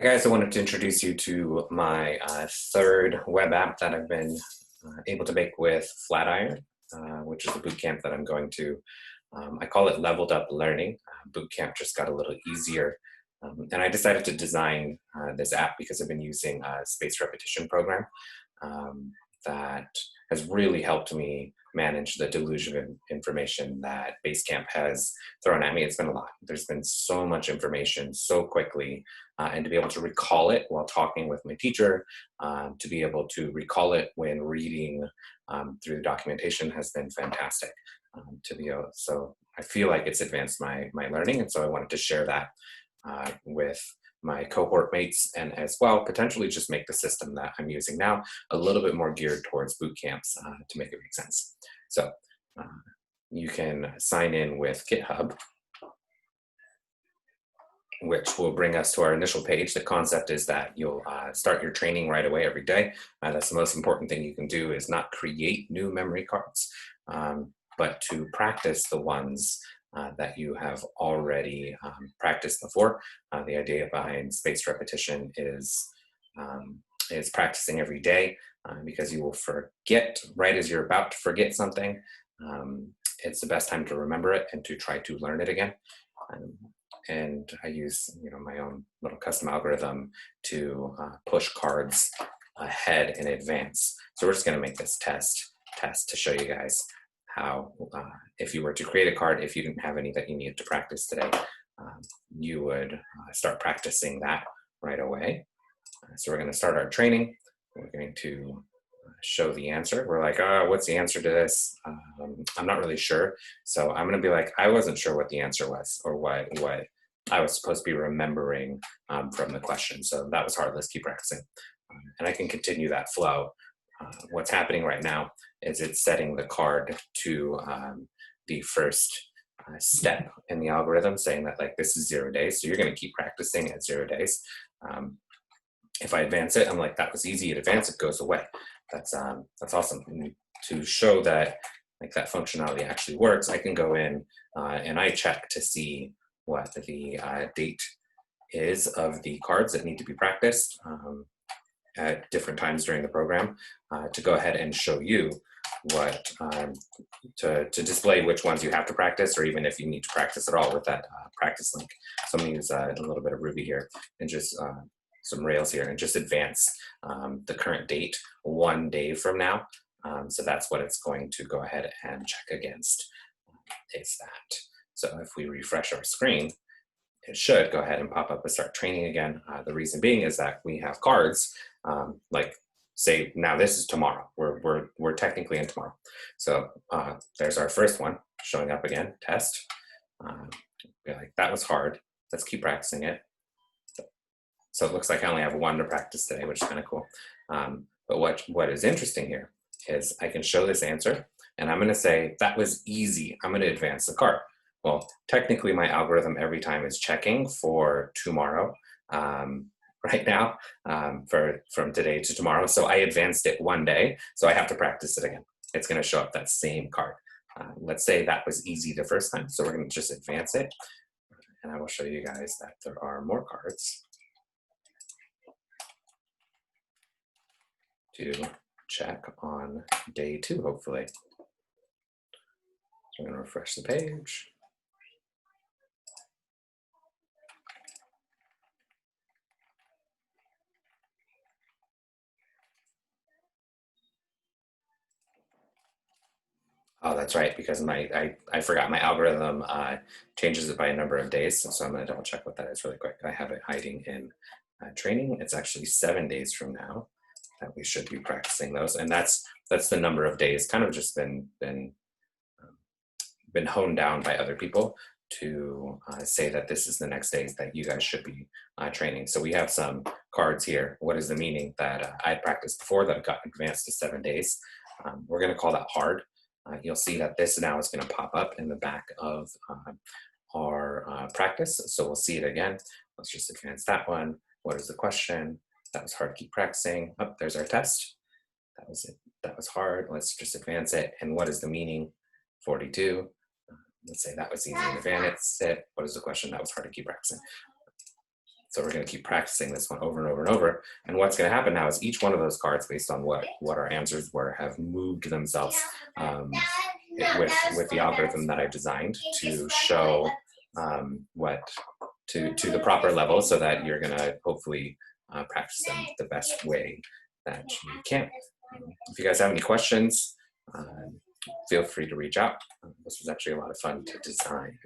Hey guys, I wanted to introduce you to my third web app that I've been able to make with Flatiron, which is the bootcamp that I'm going to. I call it Leveled Up Learning. Bootcamp just got a little easier. And I decided to design this app because I've been using a spaced repetition program um, that has really helped me manage the deluge of information that Basecamp has thrown at me. It's been a lot. There's been so much information so quickly, and to be able to recall it while talking with my teacher, to be able to recall it when reading through the documentation has been fantastic. So I feel like it's advanced my learning, and so I wanted to share that with my cohort mates, and as well potentially just make the system that I'm using now a little bit more geared towards boot camps to make it make sense. So uh, you can sign in with GitHub, which will bring us to our initial page. The concept is that you'll start your training right away every day. That's the most important thing you can do, is not create new memory cards, but to practice the ones that you have already practiced before. The idea behind spaced repetition is practicing every day, because you will forget right as you're about to forget something. It's the best time to remember it and to try to learn it again. Um, and I use my own little custom algorithm to push cards ahead in advance. So we're just going to make this test to show you guys how, if you were to create a card, if you didn't have any that you needed to practice today, you would start practicing that right away. So we're going to start our training. We're going to show the answer. We're like, what's the answer to this? I'm not really sure. So I'm going to be like, I wasn't sure what the answer was, or what I was supposed to be remembering from the question. So that was hard. Let's keep practicing. And I can continue that flow. What's happening right now is it's setting the card to the first step in the algorithm, saying that like this is 0 days. So you're going to keep practicing at 0 days. If I advance it, I'm like, that was easy. It advance, it goes away. That's awesome. And to show that like that functionality actually works, I can go in and I check to see what the date is of the cards that need to be practiced at different times during the program, to go ahead and show you what to display which ones you have to practice, or even if you need to practice at all with that practice link. So I'm going to use a little bit of Ruby here and just some Rails here and just advance the current date 1 day from now. So that's what it's going to go ahead and check against. It's that. So if we refresh our screen, it should go ahead and pop up and start training again. The reason being is that we have cards, like say now this is tomorrow. We're technically in tomorrow. So there's our first one showing up again, test. Be like, that was hard. Let's keep practicing it. So it looks like I only have one to practice today, which is kind of cool. But what is interesting here is I can show this answer, and I'm going to say that was easy. I'm going to advance the card. Well, technically my algorithm every time is checking for tomorrow right now, from today to tomorrow. So I advanced it 1 day, so I have to practice it again. It's going to show up that same card. Let's say that was easy the first time, so we're going to just advance it. And I will show you guys that there are more cards to check on day 2, hopefully. So I'm going to refresh the page. Oh, that's right, because I forgot my algorithm changes it by a number of days. So I'm going to double check what that is really quick. I have it hiding in training. It's actually 7 days from now that we should be practicing those, and that's the number of days. Kind of just been honed down by other people to say that this is the next days that you guys should be training. So we have some cards here. What is the meaning that I practiced before that got advanced to 7 days? We're going to call that hard. You'll see that this now is going to pop up in the back of our practice. So we'll see it again. Let's just advance that one. What is the question? That was hard. Keep practicing. Oh, there's our test. That was it. That was hard. Let's just advance it. And what is the meaning? 42. Let's say that was easy and advance it. What is the question? That was hard to keep practicing. So we're going to keep practicing this one over and over and over. And what's going to happen now is each one of those cards, based on what our answers were, have moved themselves with the algorithm that I designed to show to the proper level, so that you're going to hopefully practice them the best way that you can. If you guys have any questions, feel free to reach out. This was actually a lot of fun to design.